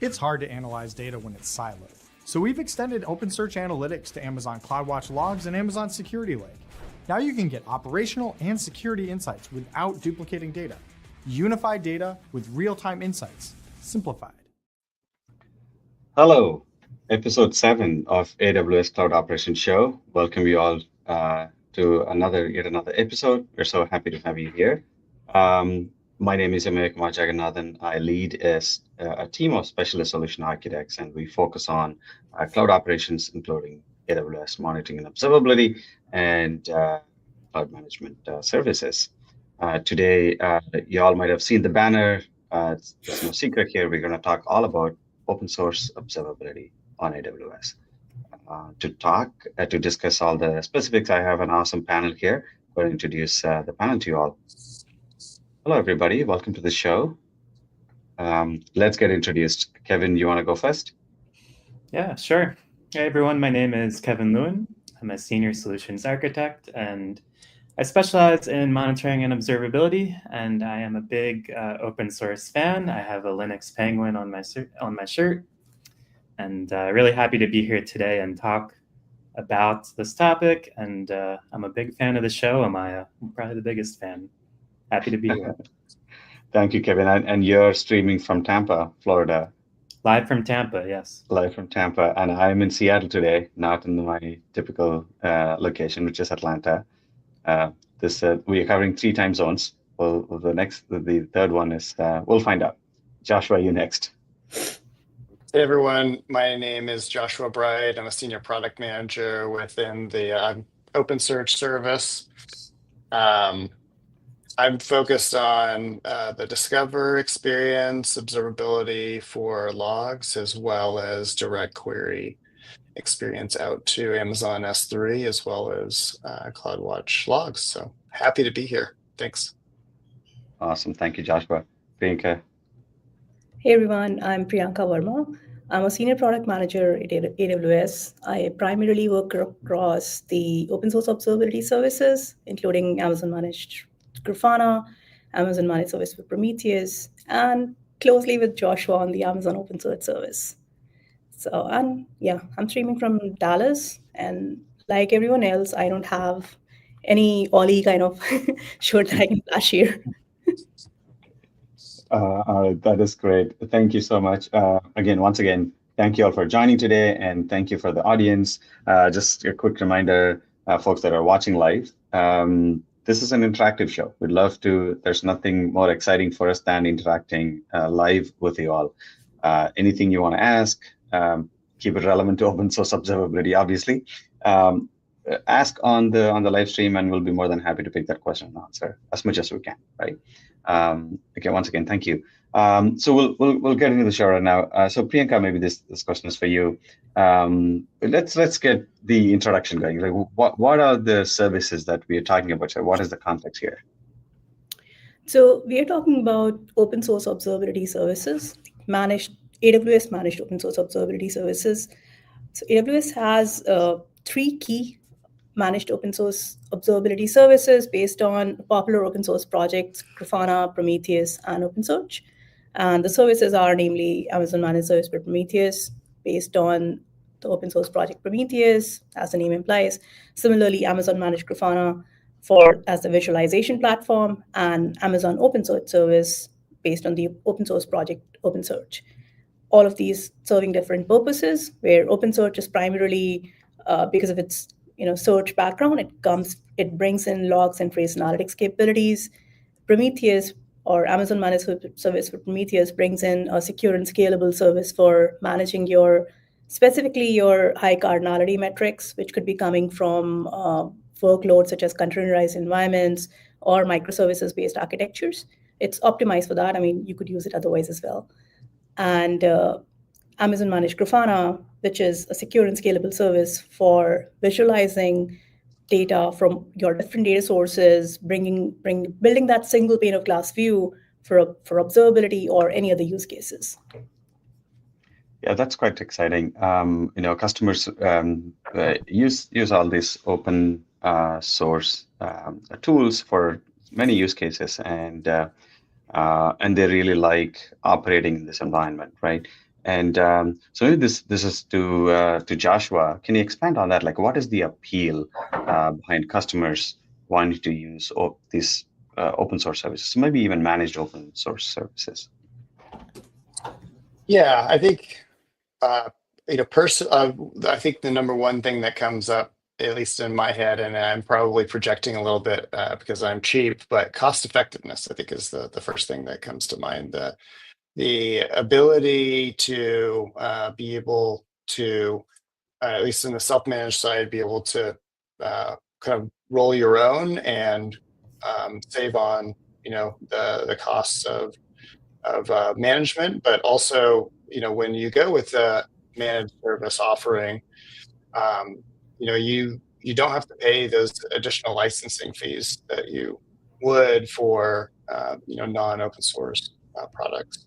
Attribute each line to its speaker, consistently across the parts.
Speaker 1: It's hard to analyze data when it's siloed. So we've extended OpenSearch Analytics to Amazon CloudWatch Logs and Amazon Security Lake. Now you can get operational and security insights without duplicating data. Unified data with real-time insights. Simplified.
Speaker 2: Hello, episode 7 of AWS Cloud Operations Show. Welcome you all to yet another episode. We're so happy to have you here. My name is Amir Kumar Jagannathan. I lead a team of specialist solution architects, and we focus on cloud operations, including AWS monitoring and observability and cloud management services. Today, you all might have seen the banner. There's no secret here. We're going to talk all about open source observability on AWS. To discuss all the specifics, I have an awesome panel here. I'm going to introduce the panel to you all. Hello, everybody. Welcome to the show. Let's get introduced. Kevin, you want to go first?
Speaker 3: Yeah, sure. Hey, everyone. My name is Kevin Lewin. I'm a senior solutions architect, and I specialize in monitoring and observability, and I am a big open source fan. I have a Linux Penguin on my shirt, and really happy to be here today and talk about this topic. And I'm a big fan of the show, Amaya. I'm probably the biggest fan. Happy to be here.
Speaker 2: Thank you, Kevin. And you're streaming from Tampa, Florida.
Speaker 3: Live from Tampa, yes.
Speaker 2: Live from Tampa. And I'm in Seattle today, not in my typical location, which is Atlanta. We are covering 3 time zones. Well, the third one is, we'll find out. Joshua, you next.
Speaker 4: Hey everyone, my name is Joshua Bright. I'm a senior product manager within the OpenSearch service. I'm focused on the Discover experience, observability for logs, as well as direct query experience out to Amazon S3, as well as CloudWatch logs. So happy to be here. Thanks.
Speaker 2: Awesome. Thank you, Joshua. Priyanka.
Speaker 5: Hey everyone, I'm Priyanka Verma. I'm a senior product manager at AWS. I primarily work across the open source observability services, including Amazon Managed Grafana, Amazon Managed Service for Prometheus, and closely with Joshua on the Amazon Open Search service. So, I'm streaming from Dallas, and like everyone else, I don't have any Ollie kind of shirt that I can flash here.
Speaker 2: All right, that is great. Thank you so much. Once again, thank you all for joining today, and thank you for the audience. Just a quick reminder, folks that are watching live, this is an interactive show. We'd love to, there's nothing more exciting for us than interacting live with you all. Anything you want to ask, keep it relevant to open source observability, obviously. Ask on the live stream, and we'll be more than happy to pick that question and answer as much as we can, right? Okay, once again, thank you. So we'll get into the show right now. So Priyanka, maybe this question is for you. Let's get the introduction going. Like, what are the services that we are talking about here? What is the context here?
Speaker 5: So we are talking about open source observability services, AWS managed open source observability services. So AWS has 3 key managed open source observability services based on popular open source projects, Grafana, Prometheus, and OpenSearch. And the services are namely Amazon Managed Service for Prometheus, based on the open source project Prometheus, as the name implies. Similarly, Amazon Managed Grafana as the visualization platform, and Amazon OpenSearch service based on the open source project OpenSearch. All of these serving different purposes, where OpenSearch is primarily because of its search background, it brings in logs and trace analytics capabilities. Prometheus, or Amazon Managed Service for Prometheus, brings in a secure and scalable service for managing specifically your high cardinality metrics, which could be coming from workloads such as containerized environments or microservices-based architectures. It's optimized for that. I mean, you could use it otherwise as well. And Amazon Managed Grafana, which is a secure and scalable service for visualizing data from your different data sources, building that single pane of glass view for observability or any other use cases.
Speaker 2: Yeah, that's quite exciting. Customers use all these open source tools for many use cases, and they really like operating in this environment, right? And so maybe this is to Joshua. Can you expand on that? Like, what is the appeal behind customers wanting to use these open source services, maybe even managed open source services?
Speaker 4: Yeah, I think I think the number one thing that comes up, at least in my head, and I'm probably projecting a little bit because I'm cheap, but cost effectiveness, I think, is the first thing that comes to mind. The ability to be able to, at least in the self-managed side, be able to kind of roll your own and save on the costs of management, but also when you go with a managed service offering, you don't have to pay those additional licensing fees that you would for non-open source products.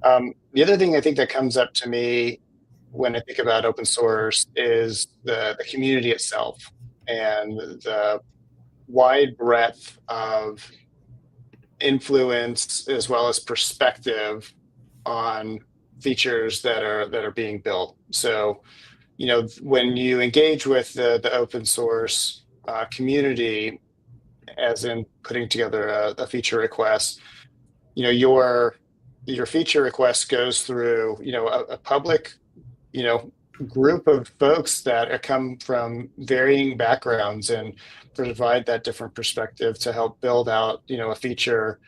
Speaker 4: The other thing I think that comes up to me when I think about open source is the community itself and the wide breadth of influence as well as perspective on features that are being built. So, when you engage with the open source community, as in putting together a feature request, your feature request goes through a public group of folks that come from varying backgrounds and provide that different perspective to help build out a feature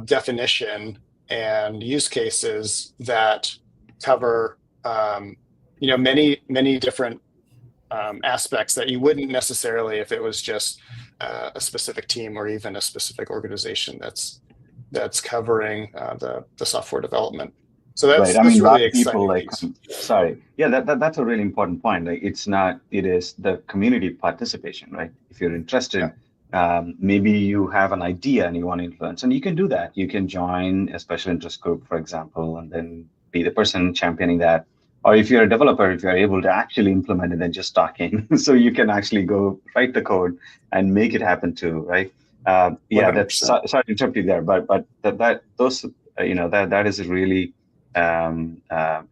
Speaker 4: definition and use cases that cover many different aspects that you wouldn't necessarily if it was just a specific team or even a specific organization that's covering the software development. So
Speaker 2: Right. I
Speaker 4: that's
Speaker 2: mean, a lot
Speaker 4: really
Speaker 2: of people
Speaker 4: exciting piece.
Speaker 2: sorry. Yeah, that's a really important point. Like, it is the community participation, right? If you're interested, maybe you have an idea and you want to influence, and you can do that. You can join a special interest group, for example, and then be the person championing that. Or if you're a developer, if you're able to actually implement it than just talking, so you can actually go write the code and make it happen too, right? Yeah,
Speaker 4: 100%.
Speaker 2: sorry to interrupt you there, but those that is really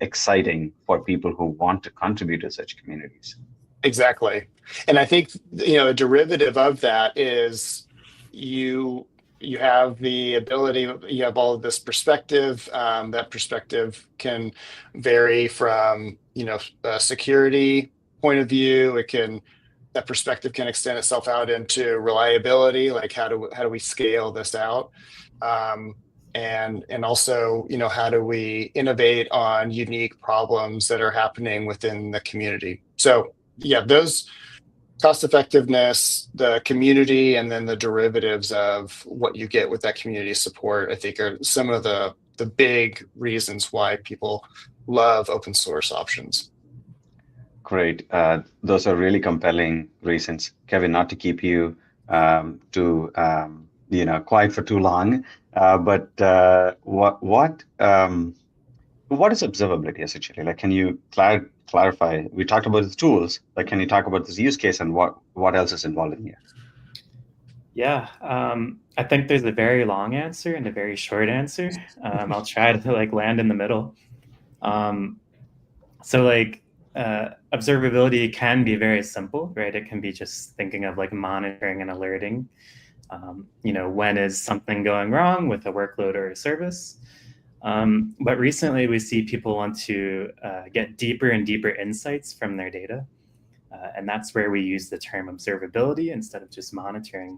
Speaker 2: exciting for people who want to contribute to such communities.
Speaker 4: Exactly. And I think, a derivative of that is you have the ability, you have all of this perspective. That perspective can vary from, a security point of view. That perspective can extend itself out into reliability, like how do we scale this out? And also, how do we innovate on unique problems that are happening within the community? So yeah, those cost effectiveness, the community, and then the derivatives of what you get with that community support, I think are some of the big reasons why people love open source options.
Speaker 2: Great. Those are really compelling reasons. Kevin, not to keep you quiet for too long, but what is observability essentially? Like, can you clarify? We talked about the tools, like, can you talk about this use case and what else is involved in here?
Speaker 3: Yeah, I think there's a very long answer and a very short answer. I'll try to land in the middle. Observability can be very simple, right? It can be just thinking of monitoring and alerting. When is something going wrong with a workload or a service? But recently we see people want to get deeper and deeper insights from their data. And that's where we use the term observability instead of just monitoring.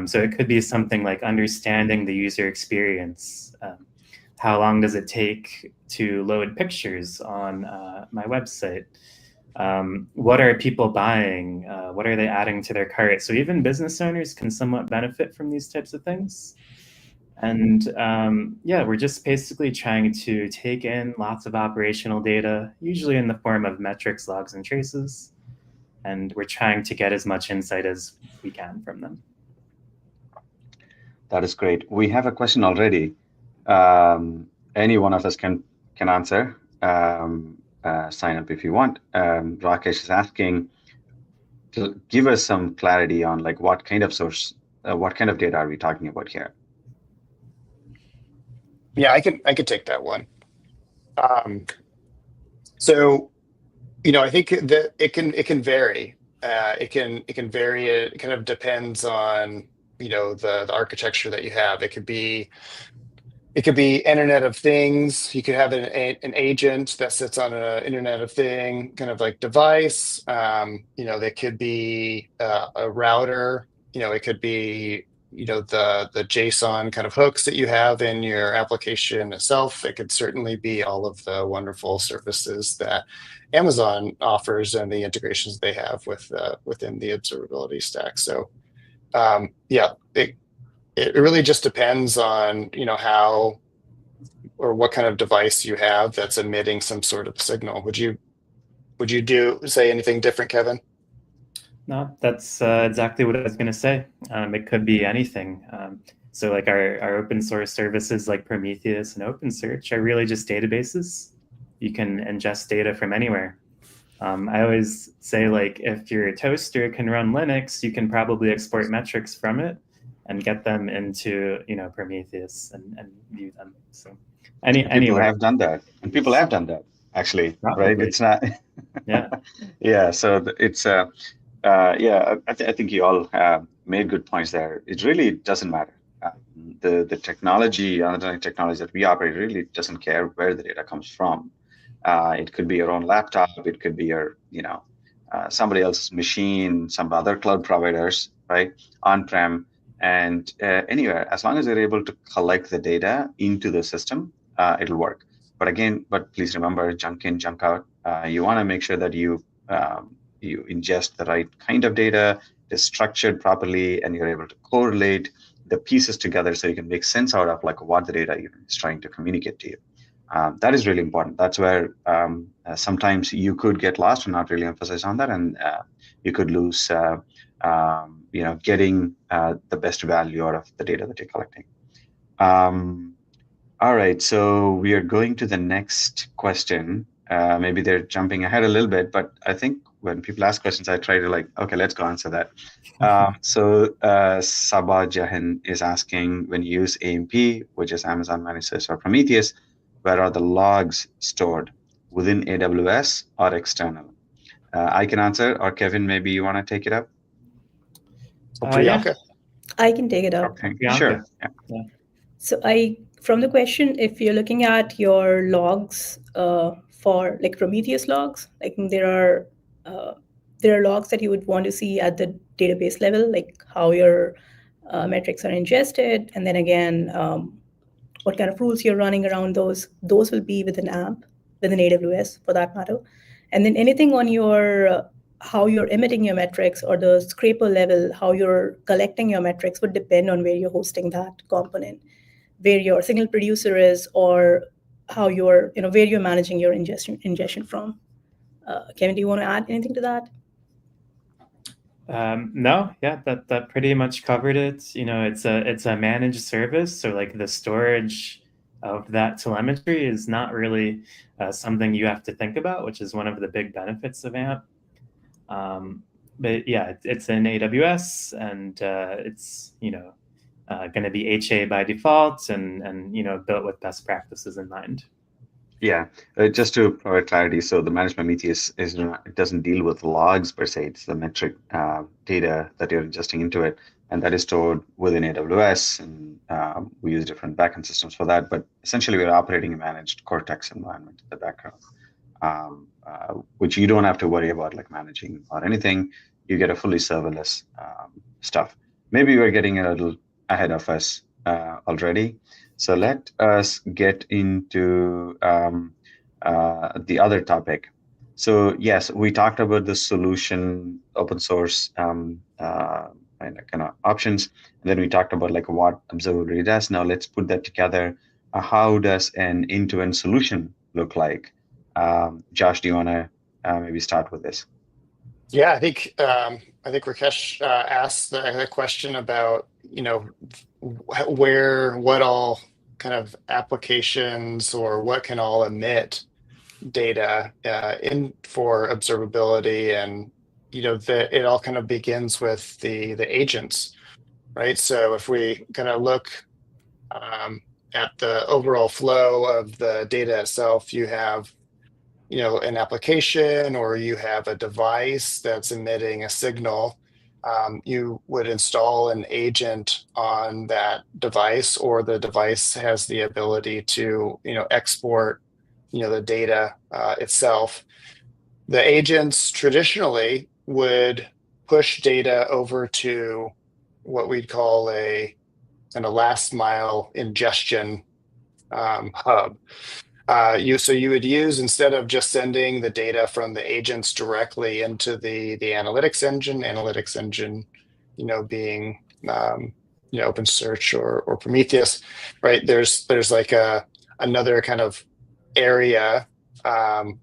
Speaker 3: So it could be something like understanding the user experience. How long does it take to load pictures on my website? What are people buying? What are they adding to their cart? So even business owners can somewhat benefit from these types of things. And we're just basically trying to take in lots of operational data, usually in the form of metrics, logs, and traces. And we're trying to get as much insight as we can from them.
Speaker 2: That is great. We have a question already. Any one of us can answer. Sign up if you want. Rakesh is asking to give us some clarity on what kind of source, what kind of data are we talking about here?
Speaker 4: Yeah, I could take that one. So, I think that it can vary. It can vary. It kind of depends on the architecture that you have. It could be Internet of Things. You could have an agent that sits on an Internet of Thing kind of like device. There could be a router. It could be the JSON kind of hooks that you have in your application itself. It could certainly be all of the wonderful services that Amazon offers and the integrations they have within the observability stack. So it really just depends on how or what kind of device you have that's emitting some sort of signal. Would you say anything different, Kevin?
Speaker 3: No, that's exactly what I was going to say. It could be anything. So like our open source services like Prometheus and OpenSearch are really just databases. You can ingest data from anywhere. I always say, like, if your toaster can run Linux, you can probably export metrics from it and get them into Prometheus and view them. So
Speaker 2: People have done that, and people have done that actually,
Speaker 3: probably.
Speaker 2: Right? It's not.
Speaker 3: Yeah.
Speaker 2: Yeah. So it's I think you all made good points there. It really doesn't matter. The technology, underlying technology that we operate, really doesn't care where the data comes from. It could be your own laptop. It could be your somebody else's machine, some other cloud providers, right, on-prem, and anywhere. As long as they're able to collect the data into the system, it'll work. But please remember, junk in, junk out. You want to make sure that you ingest the right kind of data, it's structured properly, and you're able to correlate the pieces together so you can make sense out of like what the data is trying to communicate to you. That is really important. That's where sometimes you could get lost and not really emphasize on that, and you could lose getting the best value out of the data that you're collecting. All right, so we are going to the next question. Maybe they're jumping ahead a little bit, but I think when people ask questions, I try to okay, let's go answer that. So Sabah Jahan is asking, when you use AMP, which is Amazon Managed Service or Prometheus, where are the logs stored, within AWS or external? I can answer, or Kevin, maybe you want to take it up?
Speaker 4: Priyanka?
Speaker 5: I can take it up.
Speaker 2: Okay,
Speaker 3: Priyanka.
Speaker 2: sure.
Speaker 3: Yeah.
Speaker 5: So from the question, if you're looking at your logs for like Prometheus logs, like there are logs that you would want to see at the database level, like how your metrics are ingested, and then again, what kind of rules you're running around those. Those will be within AMP, within AWS for that matter. And then anything on your how you're emitting your metrics or the scraper level, how you're collecting your metrics would depend on where you're hosting that component, where your signal producer is, or how you're, where you're managing your ingestion from. Kevin, do you want to add anything to that?
Speaker 3: No, yeah, that pretty much covered it. It's a managed service, so like the storage of that telemetry is not really something you have to think about, which is one of the big benefits of AMP. But yeah, it's in AWS, and it's going to be HA by default, and built with best practices in mind.
Speaker 2: Yeah, just to provide clarity, so the managed Prometheus it doesn't deal with logs per se. It's the metric data that you're ingesting into it, and that is stored within AWS, and we use different backend systems for that. But essentially, we're operating a managed Cortex environment in the background, which you don't have to worry about like managing or anything. You get a fully serverless stuff. Maybe we're getting a little ahead of us already. So let us get into the other topic. So yes, we talked about the solution, open source kind of options. And then we talked about like what observability does. Now let's put that together. How does an end-to-end solution look like? Josh, do you want to maybe start with this?
Speaker 4: Yeah, I think Rakesh asked the question about what all kind of applications or what can all emit data in for observability, and it all kind of begins with the agents, right? So if we kind of look at the overall flow of the data itself, you have an application or you have a device that's emitting a signal. You would install an agent on that device, or the device has the ability to export the data itself. The agents traditionally would push data over to what we'd call a kind of last mile ingestion hub. So you would use, instead of just sending the data from the agents directly into the analytics engine being OpenSearch or Prometheus, right? There's like another kind of area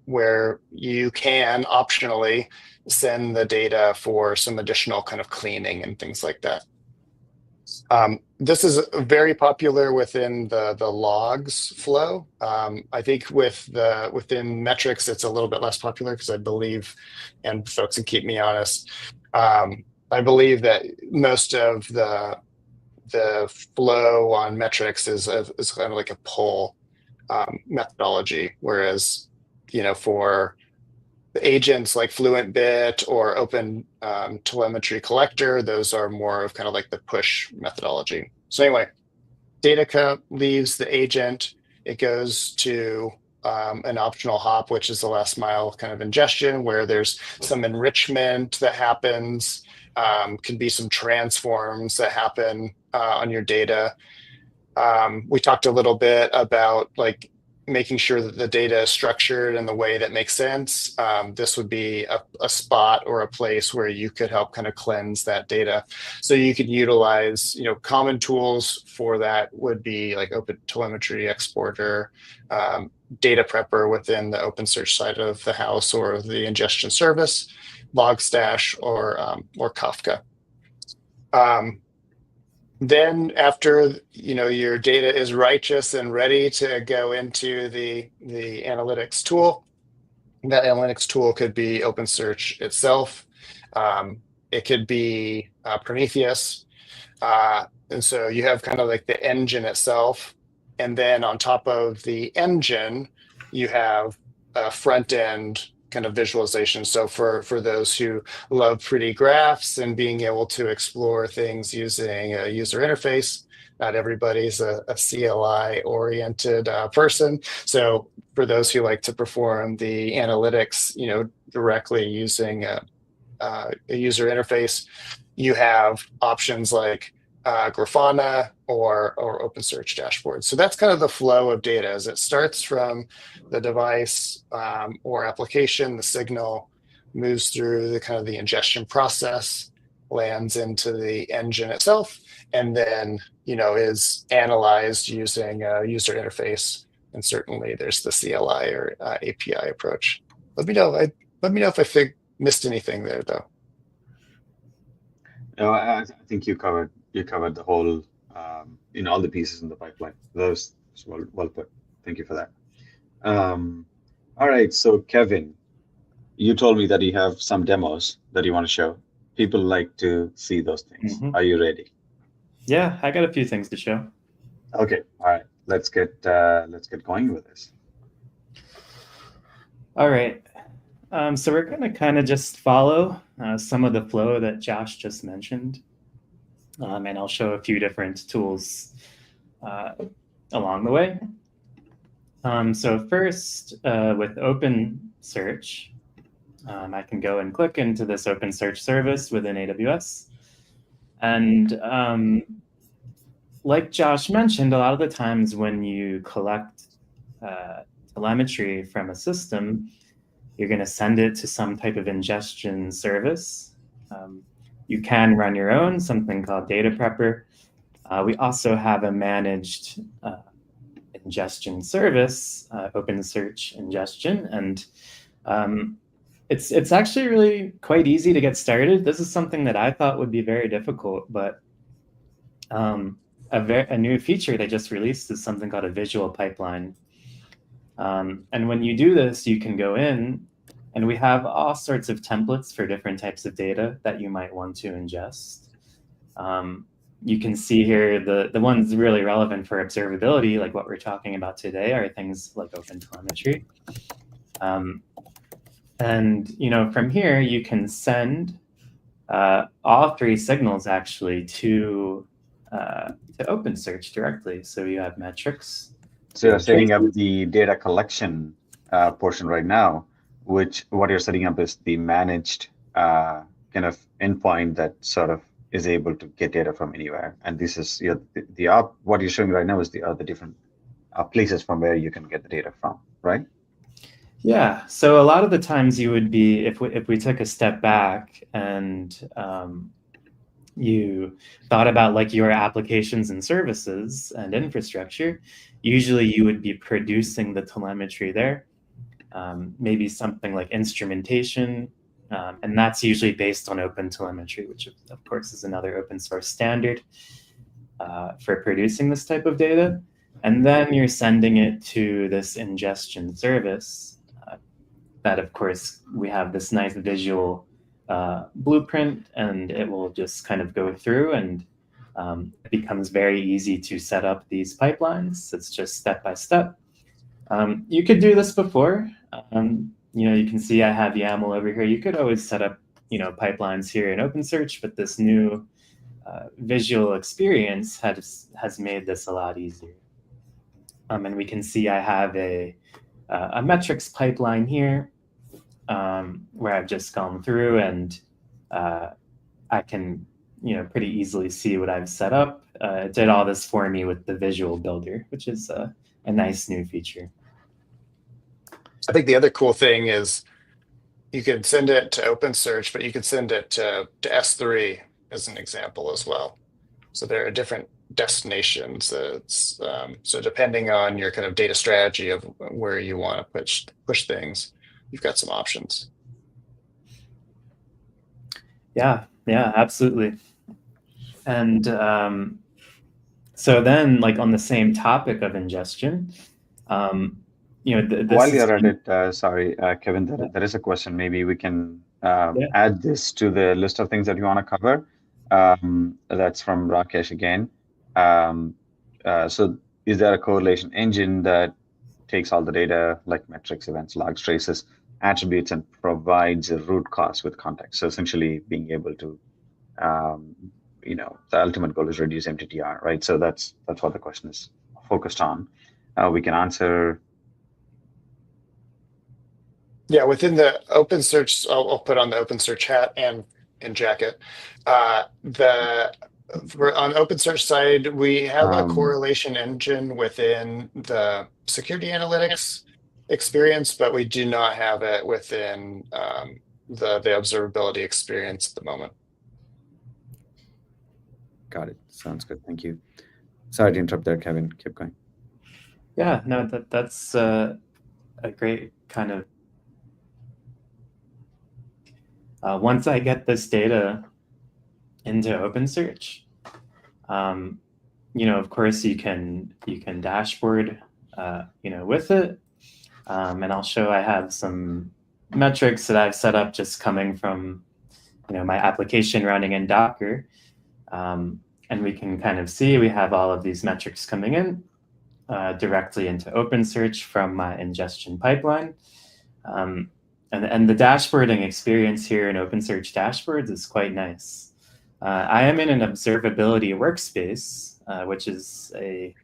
Speaker 4: where you can optionally send the data for some additional kind of cleaning and things like that. This is very popular within the logs flow. I think within metrics, it's a little bit less popular because I believe, and folks can keep me honest, I believe that most of the flow on metrics is kind of like a pull methodology, whereas for the agents like FluentBit or Open Telemetry Collector, those are more of kind of like the push methodology. So anyway, data leaves the agent, it goes to an optional hop, which is the last mile kind of ingestion, where there's some enrichment that happens, can be some transforms that happen on your data. We talked a little bit about like making sure that the data is structured in the way that makes sense. This would be a spot or a place where you could help kind of cleanse that data. So you could utilize, common tools for that would be like Open Telemetry Exporter, Data Prepper within the OpenSearch side of the house, or the ingestion service, Logstash, or Kafka. Then after your data is righteous and ready to go into the analytics tool, that analytics tool could be OpenSearch itself. It could be Prometheus. And so you have kind of like the engine itself. And then on top of the engine, you have a front end kind of visualization. So for those who love pretty graphs and being able to explore things using a user interface, not everybody's a CLI oriented person. So for those who like to perform the analytics, directly using a user interface, you have options like Grafana or OpenSearch dashboards. So that's kind of the flow of data, as it starts from the device or application, the signal moves through the kind of the ingestion process, lands into the engine itself, and then is analyzed using a user interface. And certainly there's the CLI or API approach. Let me know if I missed anything there, though.
Speaker 2: No, I think you covered the whole, all the pieces in the pipeline. That was well put. Thank you for that. All right, so Kevin, you told me that you have some demos that you want to show. People like to see those things. Mm-hmm. Are you ready?
Speaker 3: Yeah, I got a few things to show.
Speaker 2: Okay, all right. Let's get going with this.
Speaker 3: All right. So we're going to kind of just follow some of the flow that Josh just mentioned. And I'll show a few different tools along the way. So first, with OpenSearch, I can go and click into this OpenSearch service within AWS. And like Josh mentioned, a lot of the times when you collect telemetry from a system, you're going to send it to some type of ingestion service. You can run your own, something called Data Prepper. We also have a managed ingestion service, OpenSearch Ingestion, and it's actually really quite easy to get started. This is something that I thought would be very difficult, but a new feature they just released is something called a visual pipeline. And when you do this, you can go in, and we have all sorts of templates for different types of data that you might want to ingest. You can see here the ones really relevant for observability, like what we're talking about today, are things like OpenTelemetry. And from here, you can send all three signals actually to OpenSearch directly. So you have metrics.
Speaker 2: So you're setting up the data collection portion right now, which what you're setting up is the managed kind of endpoint that sort of is able to get data from anywhere. And this is what you're showing right now is the different places from where you can get the data from, right?
Speaker 3: Yeah. So a lot of the times you would be, if we took a step back and you thought about like your applications and services and infrastructure, usually you would be producing the telemetry there. Maybe something like instrumentation, and that's usually based on OpenTelemetry, which of course is another open source standard for producing this type of data. And then you're sending it to this ingestion service that, of course, we have this nice visual blueprint, and it will just kind of go through, and it becomes very easy to set up these pipelines. It's just step by step. You could do this before. You can see I have YAML over here. You could always set up, pipelines here in OpenSearch, but this new visual experience has made this a lot easier. And we can see I have a metrics pipeline here where I've just gone through, and I can pretty easily see what I've set up. It did all this for me with the visual builder, which is a nice new feature.
Speaker 4: I think the other cool thing is you could send it to OpenSearch, but you could send it to S3 as an example as well. So there are different destinations. So depending on your kind of data strategy of where you want to push things, you've got some options.
Speaker 3: Yeah, absolutely. And so then, like on the same topic of ingestion,
Speaker 2: while you're at it, sorry, Kevin, there is a question. Maybe we can add this to the list of things that you want to cover. That's from Rakesh again. So is there a correlation engine that takes all the data like metrics, events, logs, traces, attributes, and provides a root cause with context? So essentially being able to, the ultimate goal is reduce MTTR, right? So that's what the question is focused on. We can answer.
Speaker 4: Yeah, within the OpenSearch, I'll put on the OpenSearch hat and jacket. On OpenSearch side, we have a correlation engine within the security analytics experience, but we do not have it within the observability experience at the moment.
Speaker 2: Got it. Sounds good. Thank you. Sorry to interrupt there, Kevin. Keep going.
Speaker 3: Yeah, no, that's a great kind of. Once I get this data into OpenSearch, of course you can dashboard, with it, and I'll show I have some metrics that I've set up just coming from, my application running in Docker, and we can kind of see we have all of these metrics coming in directly into OpenSearch from my ingestion pipeline. And the dashboarding experience here in OpenSearch dashboards is quite nice. I am in an observability workspace, which is a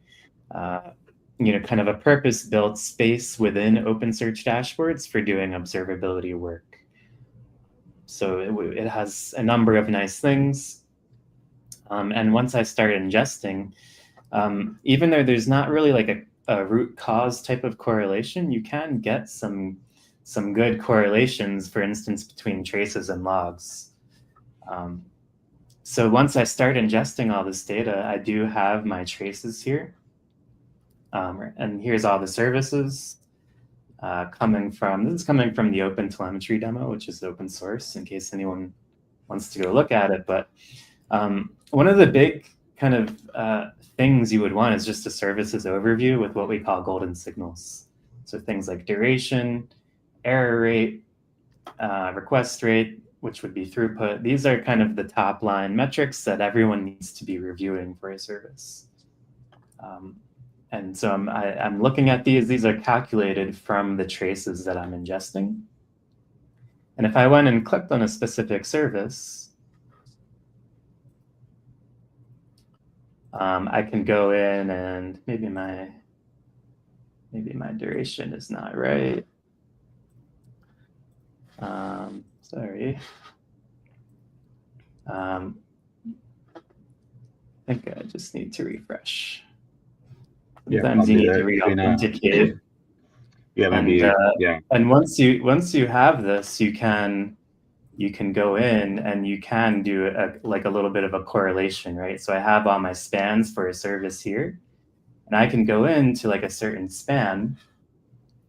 Speaker 3: kind of a purpose-built space within OpenSearch dashboards for doing observability work. So it has a number of nice things. And once I start ingesting, even though there's not really like a root cause type of correlation, you can get some good correlations, for instance, between traces and logs. So once I start ingesting all this data, I do have my traces here. And here's all the services coming from the OpenTelemetry demo, which is open source in case anyone wants to go look at it. But one of the big kind of things you would want is just a services overview with what we call golden signals. So things like duration, error rate, request rate, which would be throughput. These are kind of the top line metrics that everyone needs to be reviewing for a service. And so I'm looking at these. These are calculated from the traces that I'm ingesting. And if I went and clicked on a specific service, I can go in and maybe my duration is not right. Sorry. I think I just need to refresh. Sometimes you need to re-authenticate.
Speaker 2: Yeah, maybe.
Speaker 3: And once you have this, you can go in and you can do a little bit of a correlation, right? So I have all my spans for a service here, and I can go into like a certain span,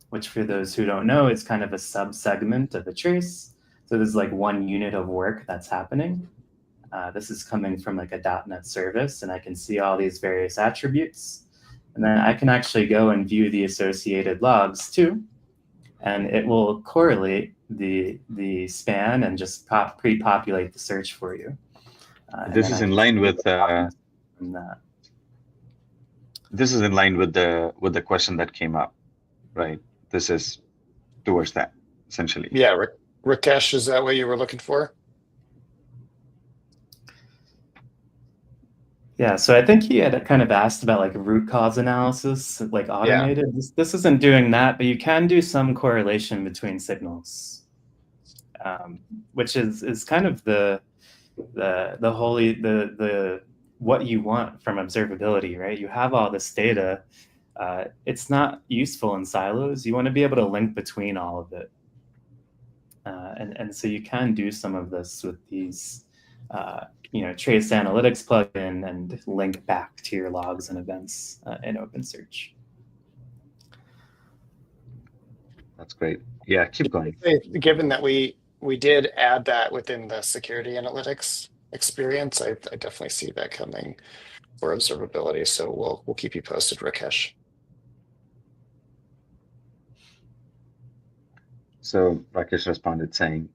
Speaker 3: which for those who don't know, it's kind of a sub-segment of a trace. So there's like one unit of work that's happening. This is coming from like a .NET service, and I can see all these various attributes. And then I can actually go and view the associated logs too. And it will correlate the span and just pre-populate the search for you.
Speaker 2: This is in line with this is in line with the question that came up, right? This is towards that, essentially.
Speaker 4: Yeah, Rakesh, is that what you were looking for?
Speaker 3: Yeah, so I think he had kind of asked about like root cause analysis, like automated. Yeah. This isn't doing that, but you can do some correlation between signals, which is kind of the what you want from observability, right? You have all this data. It's not useful in silos. You want to be able to link between all of it, and so you can do some of this with these. Trace analytics plugin and link back to your logs and events in OpenSearch.
Speaker 2: That's great. Yeah, keep going.
Speaker 4: Given that we did add that within the security analytics experience, I definitely see that coming for observability. So we'll keep you posted, Rakesh.
Speaker 2: So Rakesh responded saying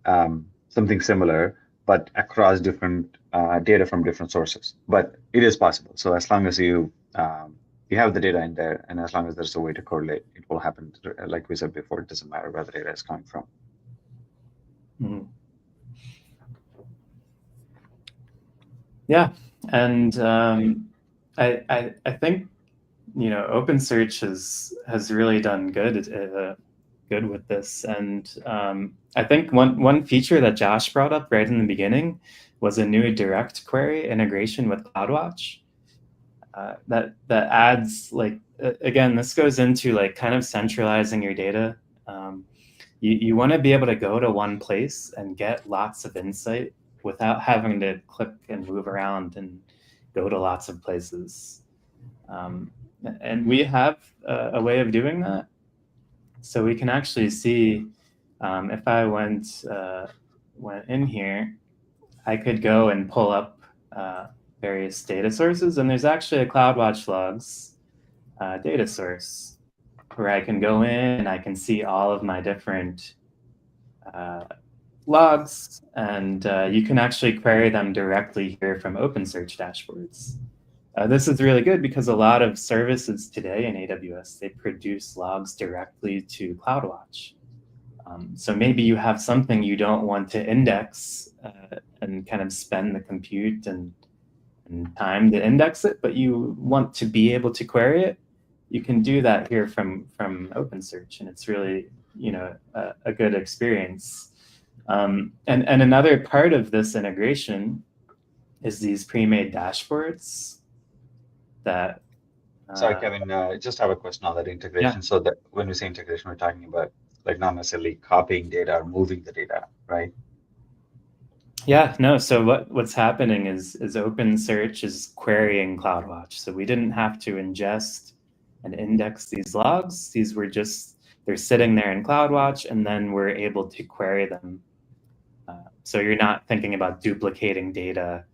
Speaker 2: something similar, but across different data from different sources. But it is possible. So as long as you have the data in there, and as long as there's a way to correlate, it will happen. Like we said before, it doesn't matter where the data is coming from.
Speaker 3: Mm-hmm. Yeah, and I think OpenSearch has really done good with this, and I think one feature that Josh brought up right in the beginning was a new direct query integration with CloudWatch. That adds, like, again, this goes into like kind of centralizing your data. You want to be able to go to one place and get lots of insight without having to click and move around and go to lots of places. And we have a way of doing that. So we can actually see, if I went in here, I could go and pull up various data sources, and there's actually a CloudWatch logs data source where I can go in and I can see all of my different logs, and you can actually query them directly here from OpenSearch dashboards. This is really good because a lot of services today in AWS, they produce logs directly to CloudWatch. So maybe you have something you don't want to index and kind of spend the compute and time to index it, but you want to be able to query it. You can do that here from OpenSearch, and it's really a good experience. And another part of this integration is these pre-made dashboards. That
Speaker 2: sorry, Kevin, I just have a question on that integration. Yeah. So that when we say integration, we're talking about like not necessarily copying data or moving the data, right?
Speaker 3: Yeah, no. So what's happening is OpenSearch is querying CloudWatch. So we didn't have to ingest and index these logs. These were they're sitting there in CloudWatch, and then we're able to query them. So you're not thinking about duplicating data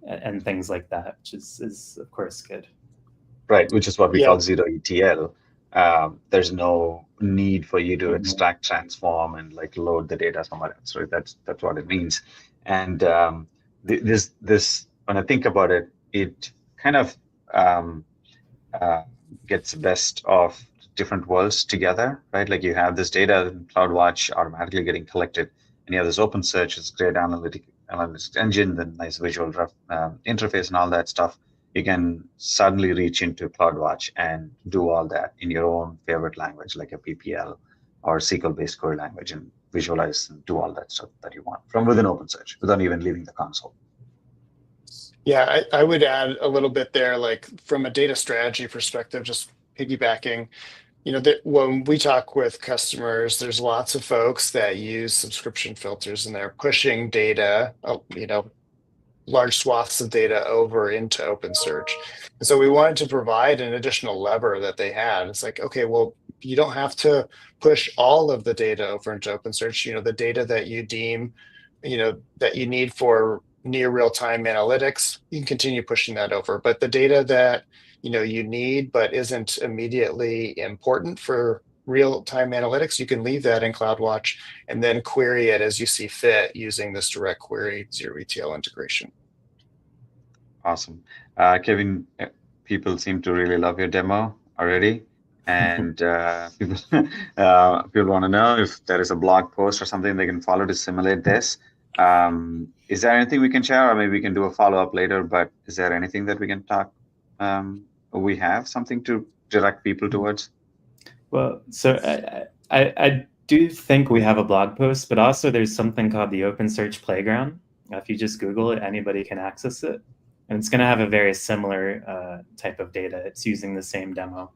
Speaker 3: and things like that, which is of course good.
Speaker 2: Right, which is what we call zero ETL. there's no need for you to extract, transform, and like load the data somewhere else. Right? That's what it means. And this when I think about it, it kind of gets best of different worlds together, right? Like you have this data in CloudWatch automatically getting collected, and you have this OpenSearch, it's great analytics engine, the nice visual interface and all that stuff. You can suddenly reach into CloudWatch and do all that in your own favorite language, like a PPL or SQL-based query language, and visualize and do all that stuff that you want from within OpenSearch without even leaving the console.
Speaker 4: Yeah, I would add a little bit there, like from a data strategy perspective, just piggybacking. That when we talk with customers, there's lots of folks that use subscription filters and they're pushing data, large swaths of data over into OpenSearch. And so we wanted to provide an additional lever that they had. It's like, okay, well, you don't have to push all of the data over into OpenSearch. The data that you deem, that you need for near real-time analytics, you can continue pushing that over. But the data that you need but isn't immediately important for real-time analytics, you can leave that in CloudWatch and then query it as you see fit using this direct query zero ETL integration.
Speaker 2: Awesome. Kevin, people seem to really love your demo already. And people want to know if there is a blog post or something they can follow to simulate this. Is there anything we can share, or maybe we can do a follow-up later, but is there anything that we can talk? We have something to direct people towards?
Speaker 3: Well, so I do think we have a blog post, but also there's something called the OpenSearch Playground. If you just Google it, anybody can access it. And it's going to have a very similar type of data. It's using the same demo.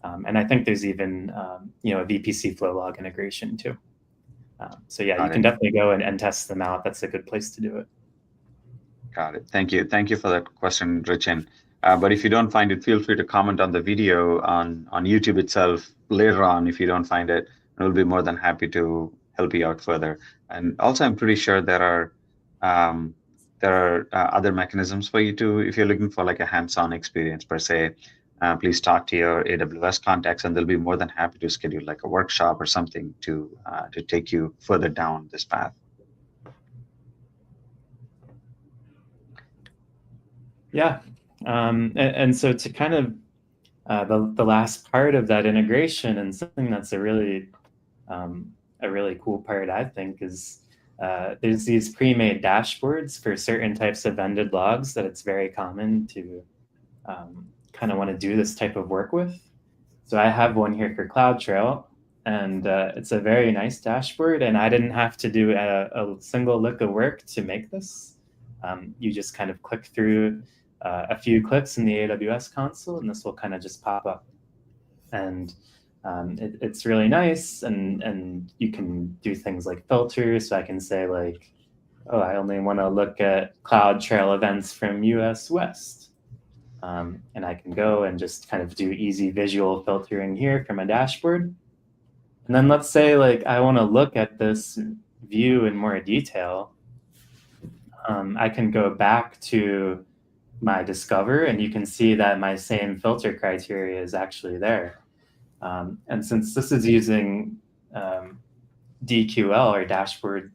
Speaker 3: And I think there's even a VPC flow log integration too. So yeah, you can definitely go and test them out. That's a good place to do it.
Speaker 2: Got it. Thank you. Thank you for that question, Richin. But if you don't find it, feel free to comment on the video on YouTube itself later on if you don't find it. And we'll be more than happy to help you out further. And also, I'm pretty sure there are other mechanisms for you to, if you're looking for like a hands-on experience per se, please talk to your AWS contacts, and they'll be more than happy to schedule like a workshop or something to take you further down this path.
Speaker 3: Yeah, and so to kind of the last part of that integration, and something that's a really cool part, I think, is there's these pre-made dashboards for certain types of vended logs that it's very common to kind of want to do this type of work with. So I have one here for CloudTrail, and it's a very nice dashboard, and I didn't have to do a single lick of work to make this. You just kind of click through a few clicks in the AWS console, and this will kind of just pop up. And it's really nice, and you can do things like filters. So I can say like, oh, I only want to look at CloudTrail events from US West. And I can go and just kind of do easy visual filtering here from a dashboard. And then let's say like I want to look at this view in more detail. I can go back to my Discover, and you can see that my same filter criteria is actually there. And since this is using DQL, or dashboard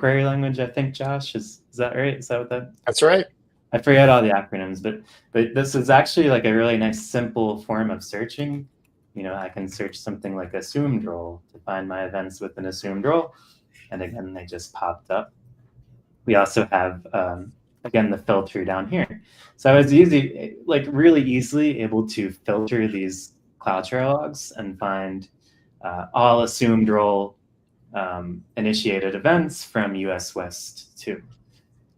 Speaker 3: query language, I think, Josh, is that right? Is that what that?
Speaker 4: That's right.
Speaker 3: I forget all the acronyms, but this is actually like a really nice, simple form of searching. I can search something like assumed role to find my events with an assumed role. And again, they just popped up. We also have, again, the filter down here. So I was really easily able to filter these CloudTrail logs and find all assumed role initiated events from US West too.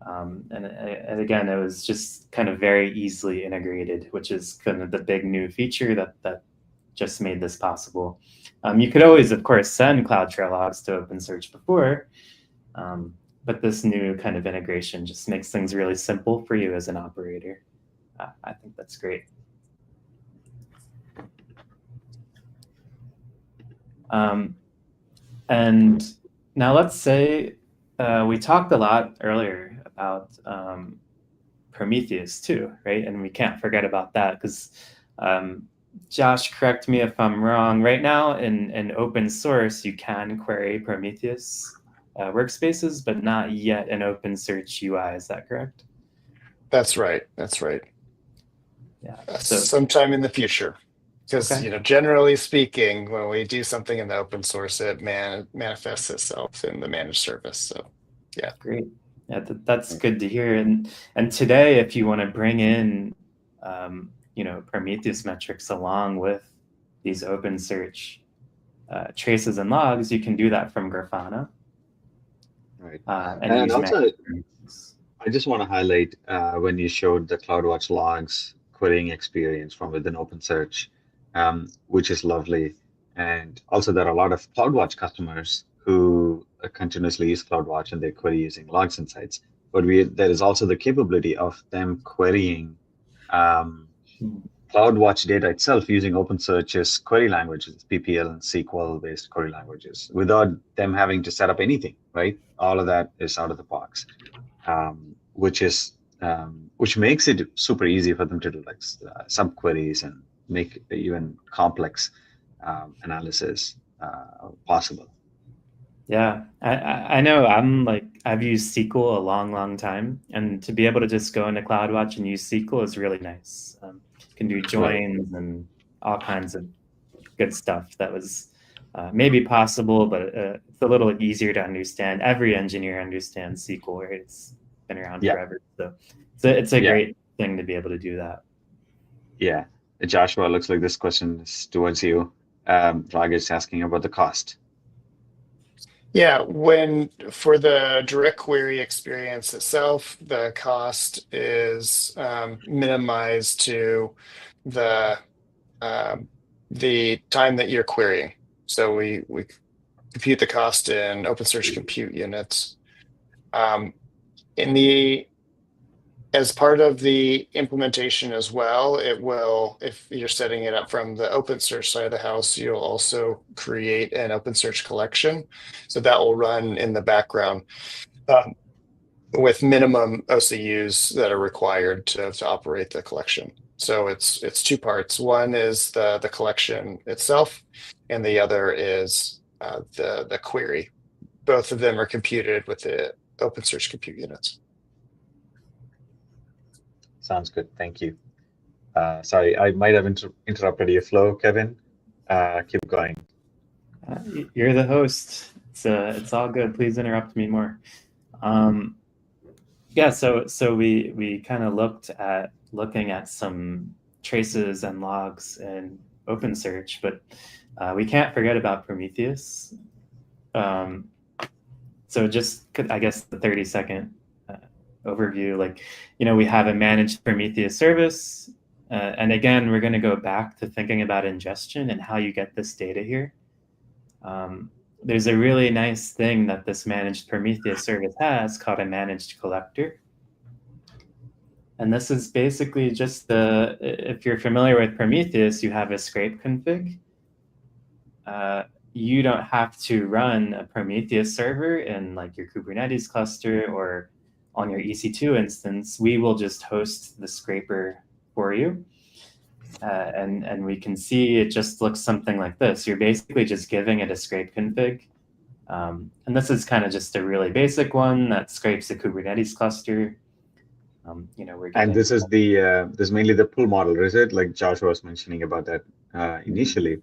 Speaker 3: And again, it was just kind of very easily integrated, which is kind of the big new feature that just made this possible. You could always, of course, send CloudTrail logs to OpenSearch before, but this new kind of integration just makes things really simple for you as an operator. I think that's great. And now let's say we talked a lot earlier about Prometheus too, right? And we can't forget about that, because Josh, correct me if I'm wrong. Right now, in open source, you can query Prometheus workspaces, but not yet in OpenSearch UI. Is that correct?
Speaker 4: That's right. That's right.
Speaker 3: Yeah.
Speaker 4: Sometime in the future, because
Speaker 3: Okay.
Speaker 4: generally speaking, when we do something in the open source, it manifests itself in the managed service. So, yeah.
Speaker 3: Great. Yeah, that's good to hear. And today, if you want to bring in, Prometheus metrics along with these OpenSearch traces and logs, you can do that from Grafana.
Speaker 2: Right.
Speaker 3: And use
Speaker 2: also, I just want to highlight when you showed the CloudWatch logs querying experience from within OpenSearch, which is lovely. And also, there are a lot of CloudWatch customers who continuously use CloudWatch and they query using logs insights. But there is also the capability of them querying CloudWatch data itself using OpenSearch's query languages, PPL and SQL-based query languages, without them having to set up anything, right? All of that is out of the box, which makes it super easy for them to do like subqueries and make even complex analysis possible.
Speaker 3: Yeah, I know. I've used SQL a long time, and to be able to just go into CloudWatch and use SQL is really nice. You can do joins and all kinds of good stuff that was maybe possible, but it's a little easier to understand. Every engineer understands SQL, right? It's been around forever, so it's a great thing to be able to do that.
Speaker 2: Yeah, Joshua, looks like this question is towards you. Rag is asking about the cost.
Speaker 4: Yeah, for the direct query experience itself, the cost is minimized to the time that you're querying. So we compute the cost in OpenSearch compute units. As part of the implementation as well, it will, if you're setting it up from the OpenSearch side of the house, you'll also create an OpenSearch collection. So that will run in the background with minimum OCUs that are required to operate the collection. So it's two parts. One is the collection itself, and the other is the query. Both of them are computed with the OpenSearch compute units.
Speaker 2: Sounds good. Thank you. Sorry, I might have interrupted your flow, Kevin. Keep going.
Speaker 3: You're the host. It's all good. Please interrupt me more. Yeah, so we kind of looking at some traces and logs in OpenSearch, but we can't forget about Prometheus. So just, I guess, the 30-second overview, we have a managed Prometheus service. And again, we're going to go back to thinking about ingestion and how you get this data here. There's a really nice thing that this managed Prometheus service has called a managed collector. And this is basically just if you're familiar with Prometheus, you have a scrape config. You don't have to run a Prometheus server in your Kubernetes cluster or on your EC2 instance. We will just host the scraper for you. And we can see it just looks something like this. You're basically just giving it a scrape config. And this is kind of just a really basic one that scrapes a Kubernetes cluster.
Speaker 2: And this is this mainly the pull model, is it? Like Joshua was mentioning about that initially.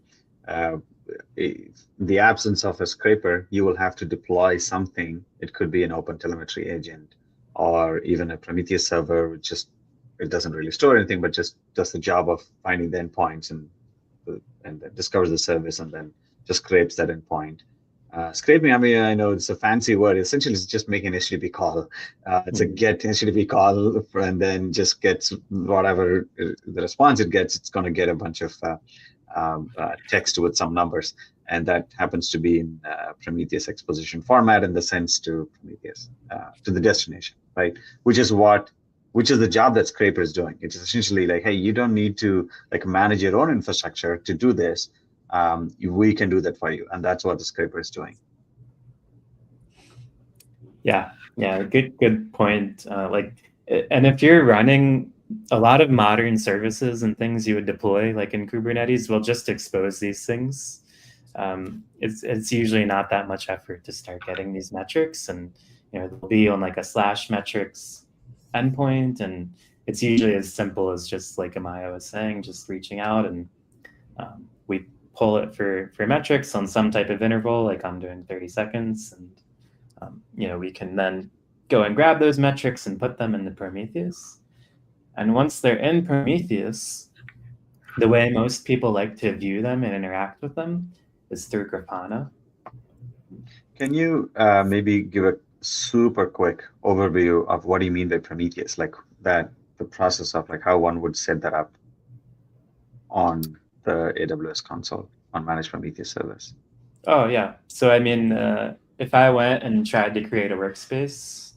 Speaker 2: The absence of a scraper, you will have to deploy something. It could be an OpenTelemetry agent or even a Prometheus server, which it doesn't really store anything, but just does the job of finding the endpoints and discovers the service and then just scrapes that endpoint. Scraping, I know it's a fancy word. Essentially, it's just making an HTTP call. It's a get HTTP call and then just gets whatever the response it gets. It's going to get a bunch of text with some numbers. And that happens to be in Prometheus exposition format and the sends to Prometheus, to the destination, right? Which is the job that Scraper is doing. It's essentially like, hey, you don't need to manage your own infrastructure to do this. We can do that for you, and that's what the Scraper is doing.
Speaker 3: Yeah, good point. And if you're running a lot of modern services and things you would deploy, like in Kubernetes, will just expose these things. It's usually not that much effort to start getting these metrics, and they'll be on like a /metrics endpoint, and it's usually as simple as just like Amaya was saying, just reaching out, and we pull it for metrics on some type of interval, like I'm doing 30 seconds, and we can then go and grab those metrics and put them into Prometheus. And once they're in Prometheus, the way most people like to view them and interact with them is through Grafana.
Speaker 2: Can you maybe give a super quick overview of what do you mean by Prometheus, like the process of like how one would set that up on the AWS console on Managed Prometheus service?
Speaker 3: Oh, yeah. So, I mean, if I went and tried to create a workspace,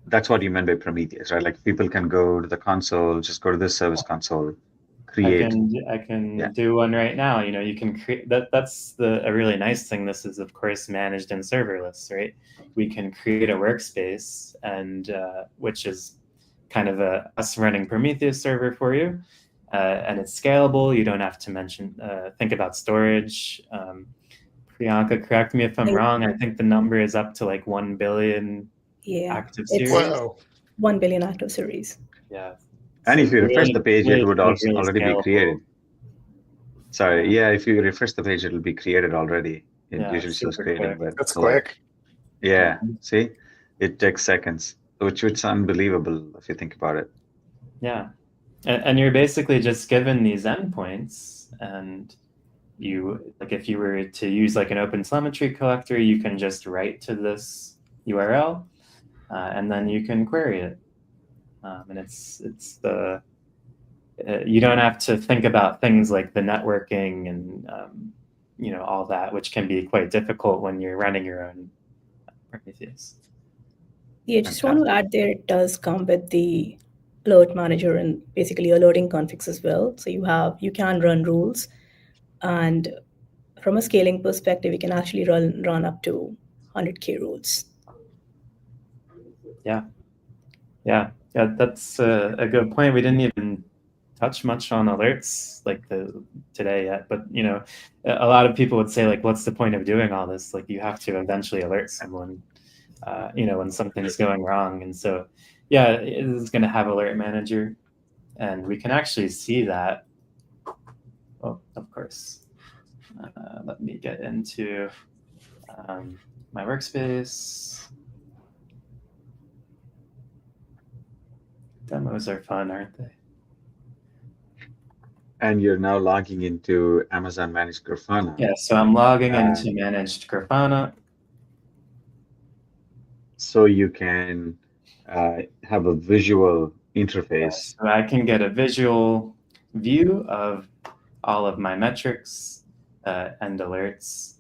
Speaker 2: that's what you meant by Prometheus, right? Like people can go to the console, just go to this service console, create.
Speaker 3: I can do one right now. You can create that's a really nice thing. This is of course managed and serverless, right? We can create a workspace, and which is kind of us running Prometheus server for you, and it's scalable. You don't have to think about storage. Priyanka, correct me if I'm wrong. I think the number is up to like 1 billion active series.
Speaker 4: Whoa.
Speaker 5: 1 billion active series.
Speaker 3: Yeah.
Speaker 2: And
Speaker 3: So
Speaker 2: if you refresh the page, it would also
Speaker 3: really
Speaker 2: already
Speaker 3: scalable.
Speaker 2: be created. Sorry, yeah, if you refresh the page, it'll be created already. It usually shows
Speaker 3: super
Speaker 2: created,
Speaker 3: quick.
Speaker 2: but
Speaker 4: That's quick.
Speaker 2: Yeah, see, it takes seconds, which is unbelievable if you think about it.
Speaker 3: Yeah, and you're basically just given these endpoints, and you, like if you were to use like an OpenTelemetry collector, you can just write to this URL, and then you can query it. And it's you don't have to think about things like the networking and all that, which can be quite difficult when you're running your own Prometheus.
Speaker 5: Yeah, just want to add there, it does come with the alert manager and basically alerting configs as well. So you can run rules, and from a scaling perspective, you can actually run up to 100K rules.
Speaker 3: Yeah, that's a good point. We didn't even touch much on alerts like today yet, but a lot of people would say like, what's the point of doing all this? Like you have to eventually alert someone, when something's going wrong. And so, yeah, it is going to have alert manager, and we can actually see that. Oh, of course. Let me get into my workspace. Demos are fun, aren't they?
Speaker 2: And you're now logging into Amazon Managed Grafana.
Speaker 3: Yeah, so I'm logging into Managed Grafana.
Speaker 2: So you can have a visual interface.
Speaker 3: So I can get a visual view of all of my metrics and alerts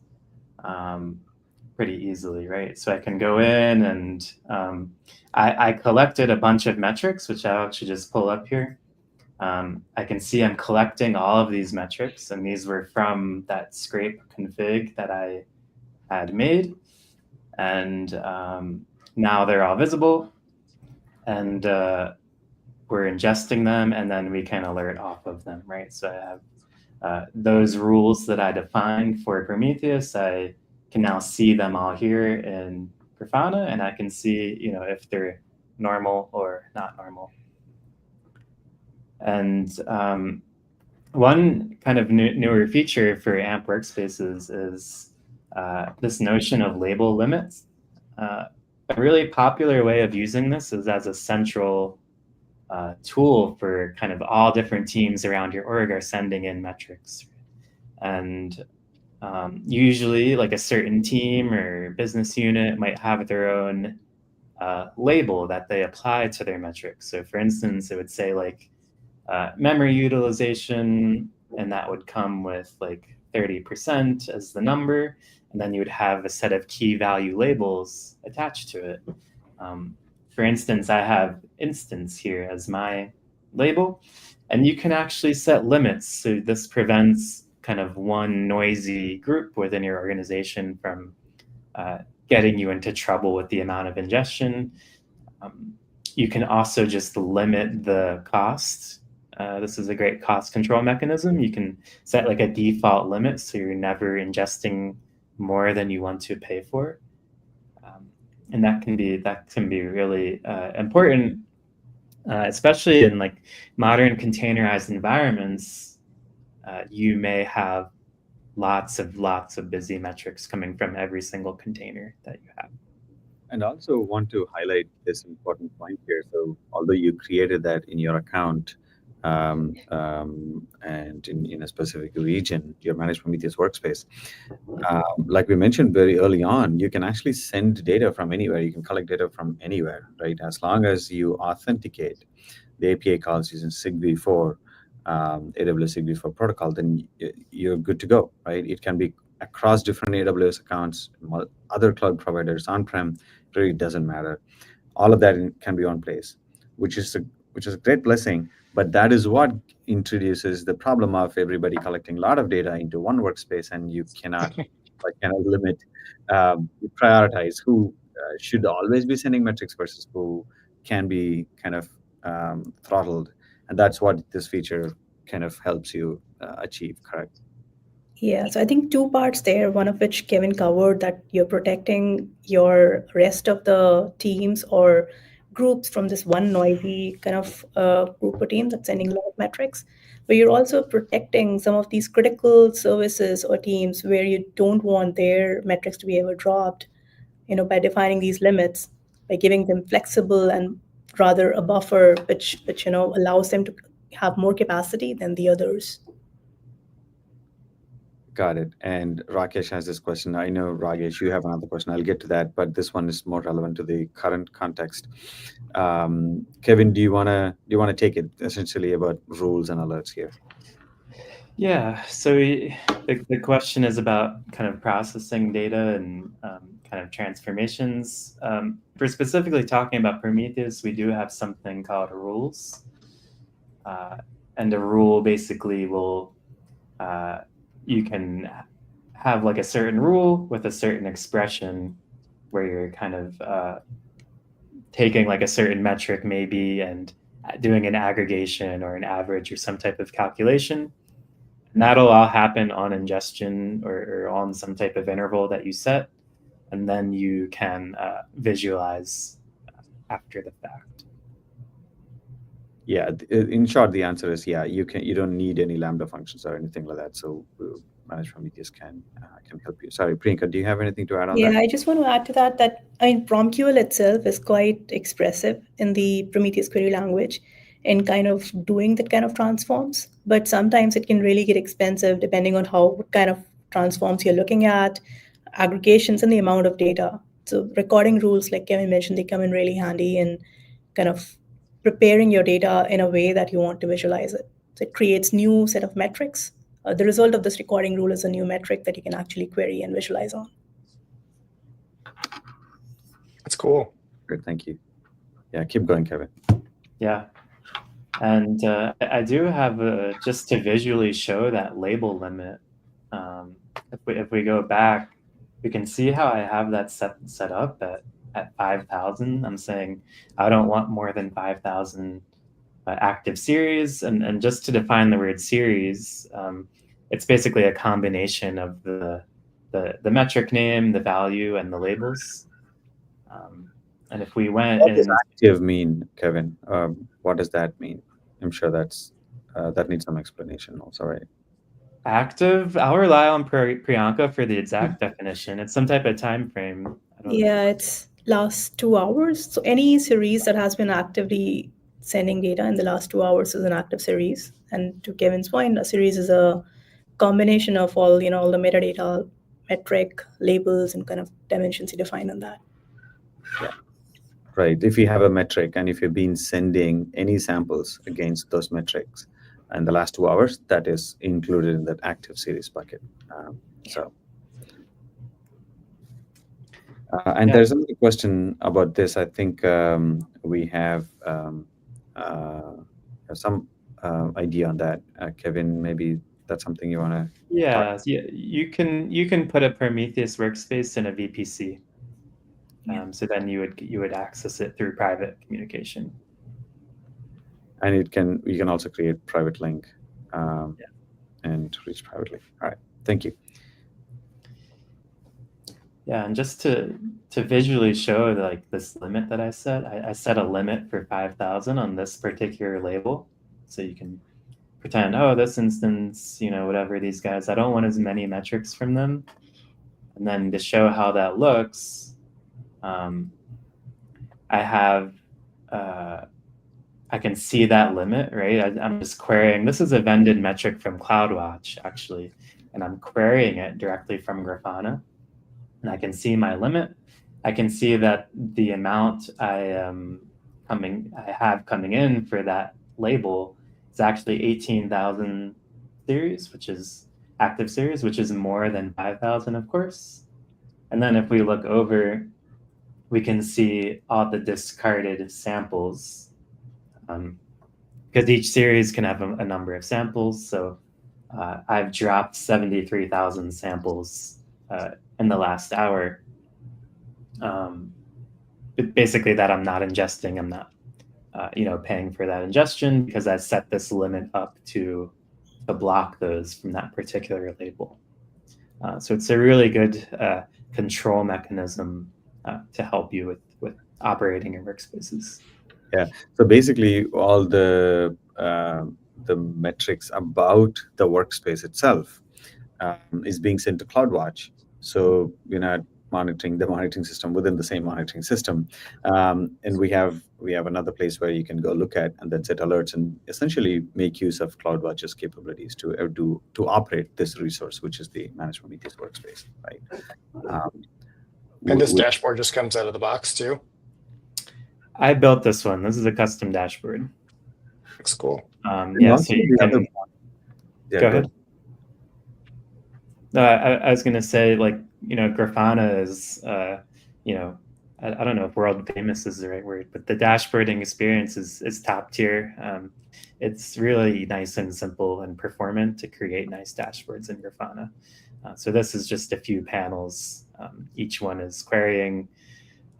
Speaker 3: pretty easily, right? So I can go in and I collected a bunch of metrics, which I'll actually just pull up here. I can see I'm collecting all of these metrics, and these were from that scrape config that I had made. And now they're all visible, and we're ingesting them, and then we can alert off of them, right? So I have those rules that I defined for Prometheus. I can now see them all here in Grafana, and I can see, if they're normal or not normal. And one kind of newer feature for AMP workspaces is this notion of label limits. A really popular way of using this is as a central tool for kind of all different teams around your org are sending in metrics. And usually like a certain team or business unit might have their own label that they apply to their metrics. So for instance, it would say like memory utilization, and that would come with like 30% as the number, and then you would have a set of key value labels attached to it. For instance, I have instance here as my label, and you can actually set limits. So this prevents kind of one noisy group within your organization from getting you into trouble with the amount of ingestion. You can also just limit the cost. This is a great cost control mechanism. You can set like a default limit, so you're never ingesting more than you want to pay for. And that can be really important, especially in like modern containerized environments. You may have lots of busy metrics coming from every single container that you have.
Speaker 6: And also want to highlight this important point here. So although you created that in your account and in a specific region, your managed Prometheus workspace, like we mentioned very early on, you can actually send data from anywhere. You can collect data from anywhere, right? As long as you authenticate the API calls using SigV4, AWS SigV4 protocol, then you're good to go, right? It can be across different AWS accounts, other cloud providers, on-prem, really doesn't matter. All of that can be on place, which is a great blessing. But that is what introduces the problem of everybody collecting a lot of data into one workspace, and you cannot limit, prioritize who should always be sending metrics versus who can be kind of throttled. And that's what this feature kind of helps you achieve, correct?
Speaker 5: Yeah, so I think two parts there, one of which Kevin covered, that you're protecting your rest of the teams or groups from this one noisy kind of group or team that's sending a lot of metrics. But you're also protecting some of these critical services or teams where you don't want their metrics to be ever dropped, by defining these limits, by giving them flexible and rather a buffer which allows them to have more capacity than the others.
Speaker 6: Got it. And Rakesh has this question. I know, Rakesh, you have another question. I'll get to that, but this one is more relevant to the current context. Kevin, do you wanna take it, essentially about rules and alerts here?
Speaker 3: Yeah. So the question is about kind of processing data and kind of transformations. For specifically talking about Prometheus, we do have something called rules, and a rule basically will you can have like a certain rule with a certain expression where you're kind of taking like a certain metric maybe and doing an aggregation or an average or some type of calculation. And that'll all happen on ingestion or on some type of interval that you set. And then you can visualize after the fact.
Speaker 6: Yeah, in short, the answer is yeah. You don't need any Lambda functions or anything like that. So managed Prometheus can help you. Sorry, Priyanka, do you have anything to add on that?
Speaker 5: Yeah, I just want to add to that PromQL itself is quite expressive in the Prometheus query language in kind of doing that kind of transforms. But sometimes it can really get expensive depending on what kind of transforms you're looking at, aggregations, and the amount of data. So recording rules, like Kevin mentioned, they come in really handy in kind of preparing your data in a way that you want to visualize it. So it creates new set of metrics. The result of this recording rule is a new metric that you can actually query and visualize on.
Speaker 4: That's cool.
Speaker 6: Great, thank you. Yeah, keep going, Kevin.
Speaker 3: Yeah. And I do have just to visually show that label limit. If we go back, we can see how I have that set up at 5,000. I'm saying I don't want more than 5,000 active series. And just to define the word series, it's basically a combination of the metric name, the value, and the labels. And if we went,
Speaker 6: what does active mean, Kevin? What does that mean? I'm sure that needs some explanation also, right?
Speaker 3: Active, I'll rely on Priyanka for the exact definition. It's some type of time frame.
Speaker 5: Yeah, it's last 2 hours. So any series that has been actively sending data in the last 2 hours is an active series. And to Kevin's point, a series is a combination of all the metadata, metric, labels, and kind of dimensions you define on that.
Speaker 6: Yeah. Right. If you have a metric and if you've been sending any samples against those metrics in the last 2 hours, that is included in that active series bucket. And there's another question about this. I think we have some idea on that. Kevin, maybe that's something you want to.
Speaker 3: Yeah, you can put a Prometheus workspace in a VPC. So then you would access it through private communication.
Speaker 6: And you can also create private link and reach privately. All right, thank you.
Speaker 3: Yeah, and just to visually show like this limit that I set, I set a limit for 5,000 on this particular label. So you can pretend, oh, this instance, whatever these guys, I don't want as many metrics from them. And then to show how that looks, I have, I can see that limit, right? I'm just querying, this is a vended metric from CloudWatch, actually, and I'm querying it directly from Grafana. And I can see my limit. I can see that the amount I have coming in for that label is actually 18,000 series, which is active series, which is more than 5,000, of course. And then if we look over, we can see all the discarded samples, because each series can have a number of samples. So I've dropped 73,000 samples in the last hour. Basically that I'm not ingesting, I'm not paying for that ingestion, because I set this limit up to block those from that particular label. So it's a really good control mechanism to help you with operating your workspaces.
Speaker 6: Yeah, so basically all the metrics about the workspace itself is being sent to CloudWatch. So you're not monitoring the monitoring system within the same monitoring system. And we have another place where you can go look at and then set alerts and essentially make use of CloudWatch's capabilities to operate this resource, which is the Managed Prometheus workspace, right?
Speaker 4: And this dashboard just comes out of the box too?
Speaker 3: I built this one. This is a custom dashboard.
Speaker 4: Looks cool.
Speaker 3: Yeah, so you can... Go ahead. No, I was going to say, Grafana is, I don't know if world famous is the right word, but the dashboarding experience is top tier. It's really nice and simple and performant to create nice dashboards in Grafana. So this is just a few panels. Each one is querying,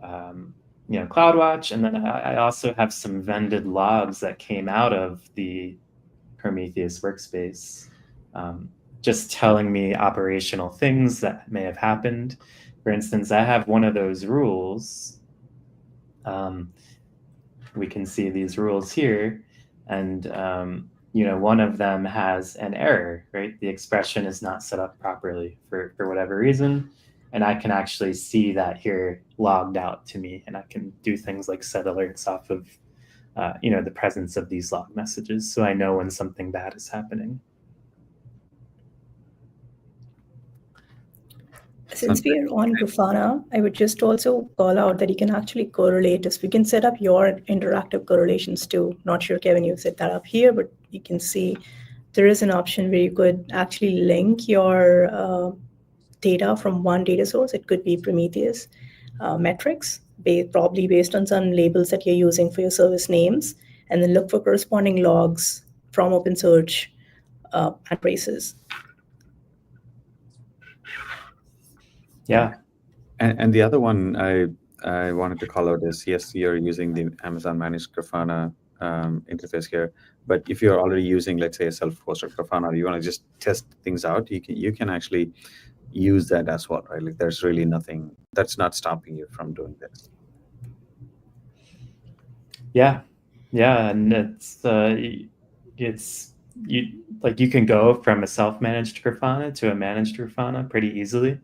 Speaker 3: CloudWatch, and then I also have some vended logs that came out of the Prometheus workspace, just telling me operational things that may have happened. For instance, I have one of those rules. We can see these rules here, and one of them has an error, right? The expression is not set up properly for whatever reason. And I can actually see that here logged out to me, and I can do things like set alerts off of, the presence of these log messages, so I know when something bad is happening.
Speaker 5: Since we are on Grafana, I would just also call out that you can actually correlate us. We can set up your interactive correlations too. Not sure, Kevin, you set that up here, but you can see there is an option where you could actually link your data from one data source. It could be Prometheus metrics, probably based on some labels that you're using for your service names, and then look for corresponding logs from OpenSearch and traces.
Speaker 3: Yeah.
Speaker 6: And the other one I wanted to call out is, yes, you're using the Amazon Managed Grafana interface here, but if you're already using, let's say, a self-hosted Grafana, or you want to just test things out, you can actually use that as well, right? Like there's really nothing that's not stopping you from doing this.
Speaker 3: Yeah, and you can go from a self-managed Grafana to a managed Grafana pretty easily.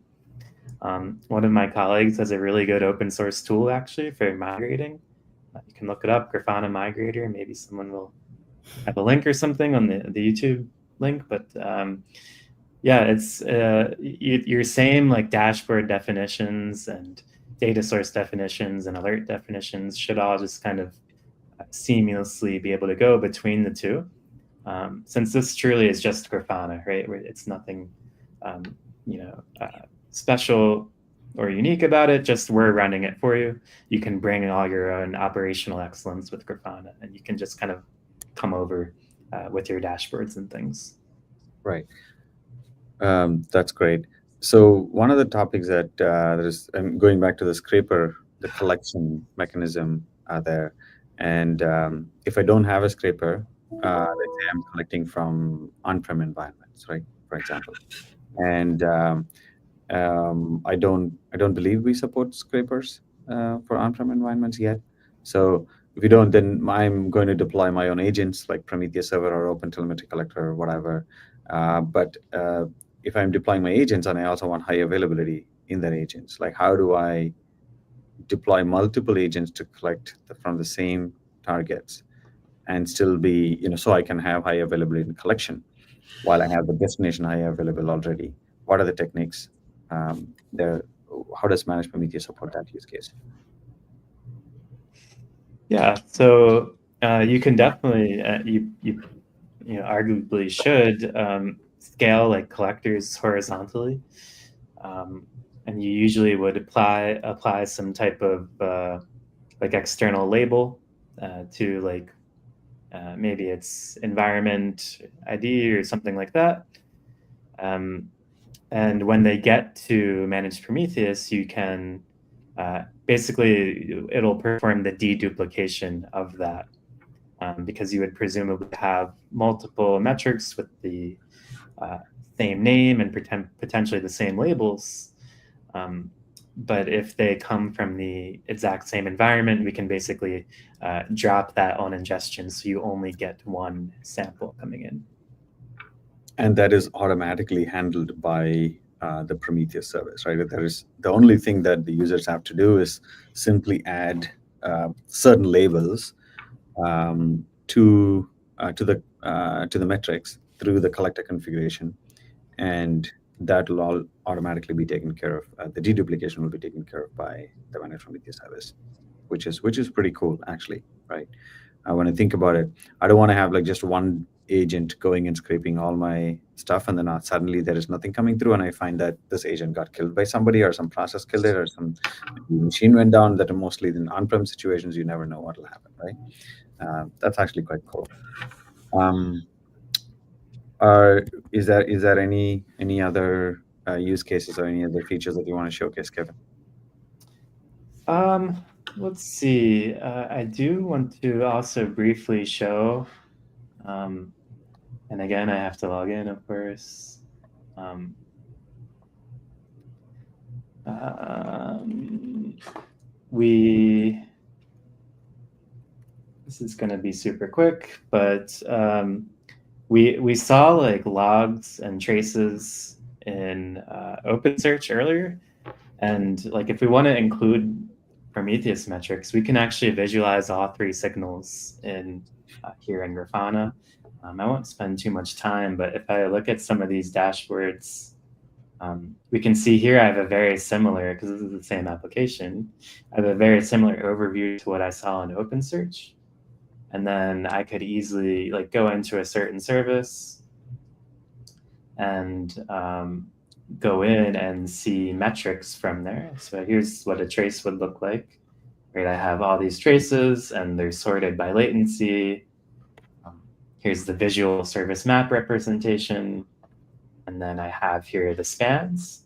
Speaker 3: One of my colleagues has a really good open source tool actually for migrating. You can look it up, Grafana Migrator. Maybe someone will have a link or something on the YouTube link, but yeah, it's your same like dashboard definitions and data source definitions and alert definitions should all just kind of seamlessly be able to go between the two. Since this truly is just Grafana, right? It's nothing, special or unique about it. Just we're running it for you. You can bring all your own operational excellence with Grafana, and you can just kind of come over with your dashboards and things.
Speaker 6: Right. That's great. So one of the topics that I'm going back to the scraper the collection mechanism there. And if I don't have a scraper, let's say I'm collecting from on-prem environments, right? For example, and I don't believe we support scrapers for on-prem environments yet. So if we don't, then I'm going to deploy my own agents like Prometheus Server or OpenTelemetry Collector or whatever. But if I'm deploying my agents and I also want high availability in that agents, like how do I deploy multiple agents to collect from the same targets and still be, so I can have high availability in collection while I have the destination high available already? What are the techniques there? How does Managed Prometheus support that use case?
Speaker 3: Yeah, so you can definitely, you arguably should scale like collectors horizontally. And you usually would apply some type of like external label to like maybe it's environment ID or something like that. And when they get to Managed Prometheus, you can basically it'll perform the deduplication of that because you would presumably have multiple metrics with the same name and potentially the same labels. But if they come from the exact same environment, we can basically drop that on ingestion, so you only get one sample coming in.
Speaker 6: And that is automatically handled by the Prometheus service, right? That is the only thing that the users have to do is simply add certain labels to the metrics through the collector configuration, and that will all automatically be taken care of. The deduplication will be taken care of by the Managed Prometheus service, which is pretty cool, actually, right? When I think about it, I don't want to have like just one agent going and scraping all my stuff, and then suddenly there is nothing coming through, and I find that this agent got killed by somebody, or some process killed it, or some machine went down. That are mostly in on-prem situations. You never know what will happen, right? That's actually quite cool. Is there any other use cases or any other features that you want to showcase, Kevin?
Speaker 3: Let's see. I do want to also briefly show, and again, I have to log in, of course. This is going to be super quick, but we saw like logs and traces in OpenSearch earlier, and like if we want to include Prometheus metrics, we can actually visualize all three signals in here in Grafana. I won't spend too much time, but if I look at some of these dashboards, we can see here I have a very similar, because this is the same application, I have a very similar overview to what I saw in OpenSearch. And then I could easily like go into a certain service and go in and see metrics from there. So here's what a trace would look like, right? I have all these traces and they're sorted by latency. Here's the visual service map representation. And then I have here the spans.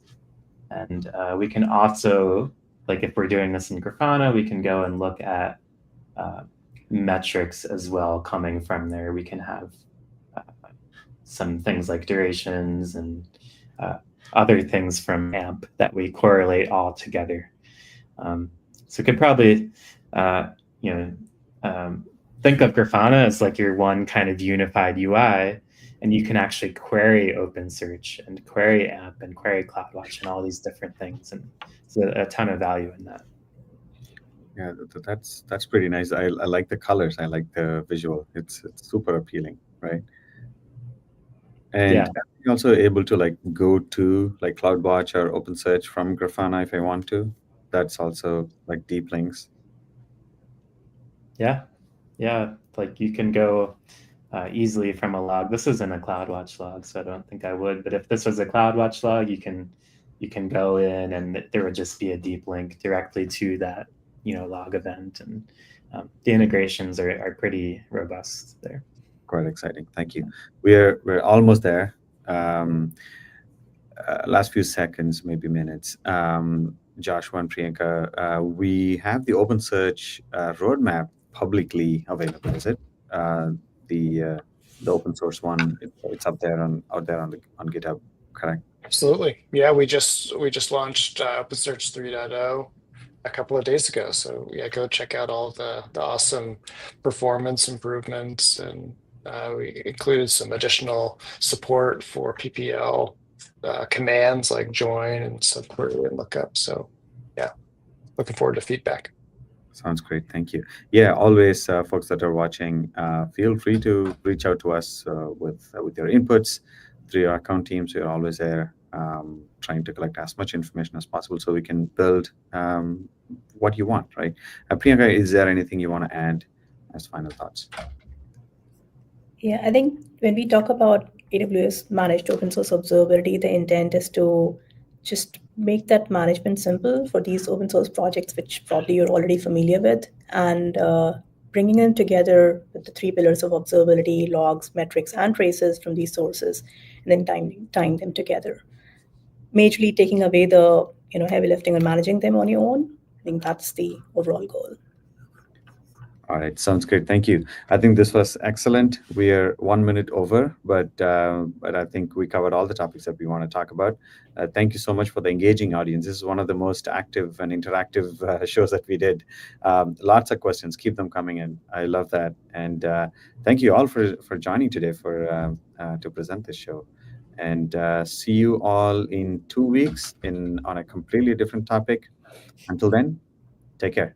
Speaker 3: And we can also, like if we're doing this in Grafana, we can go and look at metrics as well coming from there. We can have some things like durations and other things from AMP that we correlate all together. So we could probably, think of Grafana as like your one kind of unified UI, and you can actually query OpenSearch and query AMP and query CloudWatch and all these different things. And there's a ton of value in that.
Speaker 6: Yeah, that's pretty nice. I like the colors. I like the visual. It's super appealing, right? And
Speaker 3: Yeah.
Speaker 6: I'm also able to like go to like CloudWatch or OpenSearch from Grafana if I want to. That's also like deep links.
Speaker 3: Yeah, like you can go easily from a log. This isn't a CloudWatch log, so I don't think I would. But if this was a CloudWatch log, you can go in and there would just be a deep link directly to that log event, and the integrations are pretty robust there.
Speaker 6: Quite exciting. Thank you. We're almost there. Last few seconds, maybe minutes. Joshua and Priyanka, we have the OpenSearch roadmap publicly available. Is it the open source one? It's up there out there on GitHub, correct?
Speaker 4: Absolutely. Yeah, we just launched OpenSearch 3.0 a couple of days ago. So yeah, go check out all the awesome performance improvements, and we included some additional support for PPL commands like join and subquery and lookup. So yeah, looking forward to feedback.
Speaker 6: Sounds great. Thank you. Yeah, always, folks that are watching, feel free to reach out to us with your inputs through our account teams. We're always there, trying to collect as much information as possible so we can build what you want, right? Priyanka, is there anything you want to add as final thoughts?
Speaker 5: Yeah, I think when we talk about AWS managed open source observability, the intent is to just make that management simple for these open source projects, which probably you're already familiar with, and bringing them together with the 3 pillars of observability, logs, metrics, and traces from these sources, and then tying them together. Majorly taking away the heavy lifting and managing them on your own. I think that's the overall goal.
Speaker 6: All right, sounds good. Thank you. I think this was excellent. We are 1 minute over, but I think we covered all the topics that we want to talk about. Thank you so much for the engaging audience. This is one of the most active and interactive shows that we did. Lots of questions. Keep them coming in. I love that. And thank you all for joining today to present this show. And see you all in 2 weeks on a completely different topic. Until then, take care.